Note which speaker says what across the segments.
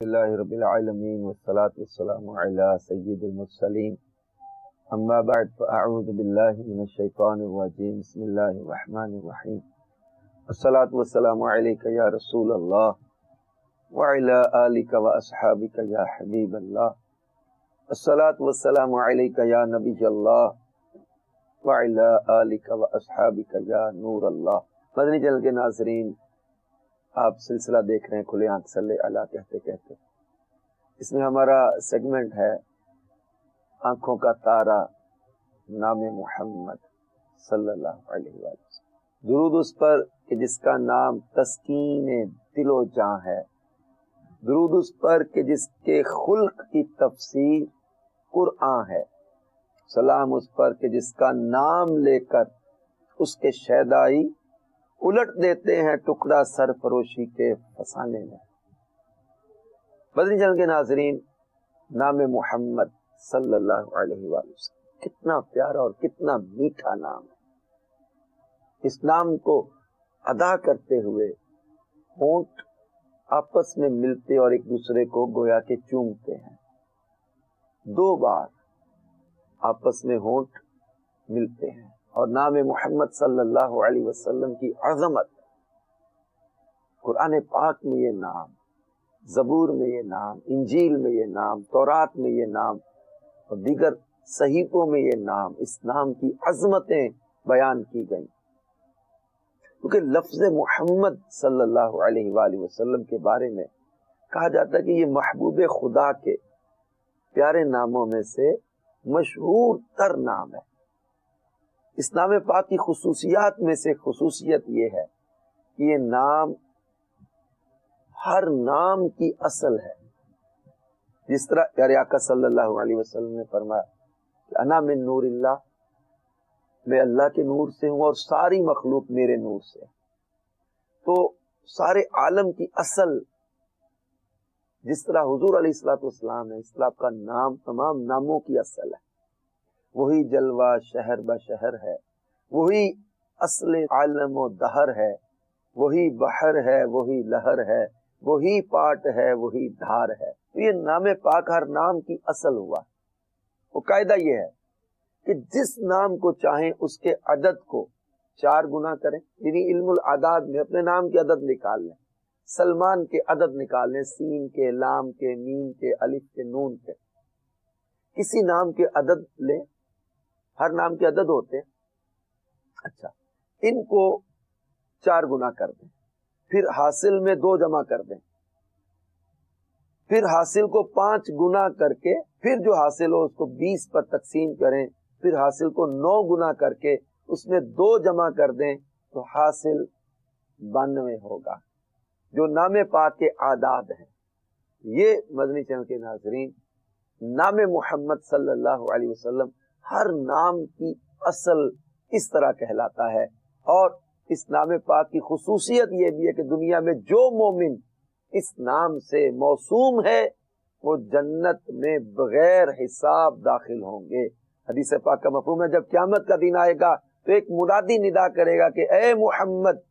Speaker 1: اللہ رب العالمین والصلاة والسلام علی سید المرسلین اما بعد فاعوذ باللہ من الشیطان الرجیم بسم اللہ الرحمن الرحیم الصلاة والسلام علیک یا رسول اللہ وعلی آلک واصحابک یا حبیب اللہ الصلاة والسلام علیک یا نبی اللہ وعلی آلک واصحابک یا نور اللہ۔ مدنی چینل کے ناظرین، آپ سلسلہ دیکھ رہے ہیں کھلے آنکھ صلی اللہ کہتے کہتے۔ اس میں ہمارا سیگمنٹ ہے آنکھوں کا تارا نام محمد صلی اللہ علیہ وسلم۔ درود اس پر کہ جس کا نام تسکین دل و جاں ہے، درود اس پر کہ جس کے خلق کی تفسیر قرآن ہے، سلام اس پر کہ جس کا نام لے کر اس کے شیدائی الٹ دیتے ہیں ٹکڑا سرفروشی کے فسانے میں۔ مدنی چینل کے ناظرین، نام محمد صلی اللہ علیہ وسلم کتنا پیارا اور کتنا میٹھا نام ہے۔ اس نام کو ادا کرتے ہوئے ہونٹ آپس میں ملتے اور ایک دوسرے کو گویا کہ چومتے ہیں۔ 2 بار آپس میں ہونٹ ملتے ہیں اور نام محمد صلی اللہ علیہ وسلم کی عظمت، قرآن پاک میں یہ نام، زبور میں یہ نام، انجیل میں یہ نام، تورات میں یہ نام اور دیگر صحیفوں میں یہ نام، اس نام کی عظمتیں بیان کی گئیں۔ کیونکہ لفظ محمد صلی اللہ علیہ وآلہ وسلم کے بارے میں کہا جاتا ہے کہ یہ محبوب خدا کے پیارے ناموں میں سے مشہور تر نام ہے۔ اس نام پاک کی خصوصیات میں سے خصوصیت یہ ہے کہ یہ نام ہر نام کی اصل ہے۔ جس طرح پیارے آقا صلی اللہ علیہ وسلم نے فرمایا کہ انا من نور اللہ، میں اللہ کے نور سے ہوں اور ساری مخلوق میرے نور سے۔ تو سارے عالم کی اصل، جس طرح حضور علیہ الصلوۃ والسلام ہے، اسلام کا نام تمام ناموں کی اصل ہے، وہی جلوہ شہر بشہر ہے، وہی اصل عالم و دہر ہے، وہی بحر ہے، وہی لہر ہے، وہی پاٹ ہے، وہی دھار ہے۔ تو یہ نام پاک ہر نام کی اصل ہوا۔ وہ قاعدہ یہ ہے کہ جس نام کو چاہیں اس کے عدد کو 4 گنا کریں، یعنی علم العداد میں اپنے نام کے عدد نکال لیں، سلمان کے عدد نکال لیں، سین کے، لام کے، میم کے، الف کے، نون کے، کسی نام کے عدد لیں، ہر نام کے عدد ہوتے ہیں۔ اچھا، ان کو 4 گنا کر دیں، پھر حاصل میں 2 جمع کر دیں، پھر حاصل کو 5 گنا کر کے پھر جو حاصل ہو اس کو 20 پر تقسیم کریں، پھر حاصل کو 9 گنا کر کے اس میں 2 جمع کر دیں تو حاصل 92 ہوگا، جو نام پاک کے اعداد ہیں۔ یہ مدنی چینل کے ناظرین، نام محمد صلی اللہ علیہ وسلم ہر نام کی اصل اس طرح کہلاتا ہے۔ اور اس نام پاک کی خصوصیت یہ بھی ہے کہ دنیا میں جو مومن اس نام سے موسوم ہے وہ جنت میں بغیر حساب داخل ہوں گے۔ حدیث پاک کا مفہوم ہے، جب قیامت کا دن آئے گا تو ایک منادی ندا کرے گا کہ اے محمد،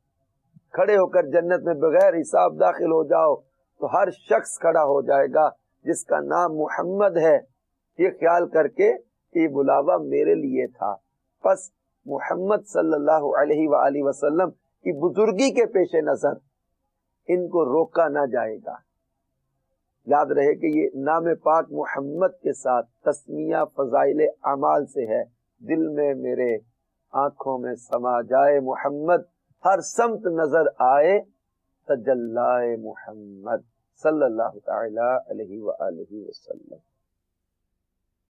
Speaker 1: کھڑے ہو کر جنت میں بغیر حساب داخل ہو جاؤ، تو ہر شخص کھڑا ہو جائے گا جس کا نام محمد ہے، یہ خیال کر کے کہ یہ بلاوا میرے لیے تھا۔ پس محمد صلی اللہ علیہ وآلہ وسلم کی بزرگی کے پیش نظر ان کو روکا نہ جائے گا۔ یاد رہے کہ یہ نام پاک محمد کے ساتھ تسمیہ فضائل اعمال سے ہے۔ دل میں میرے، آنکھوں میں سما جائے محمد، ہر سمت نظر آئے تجلائے محمد صلی اللہ تعالی علیہ وآلہ وسلم۔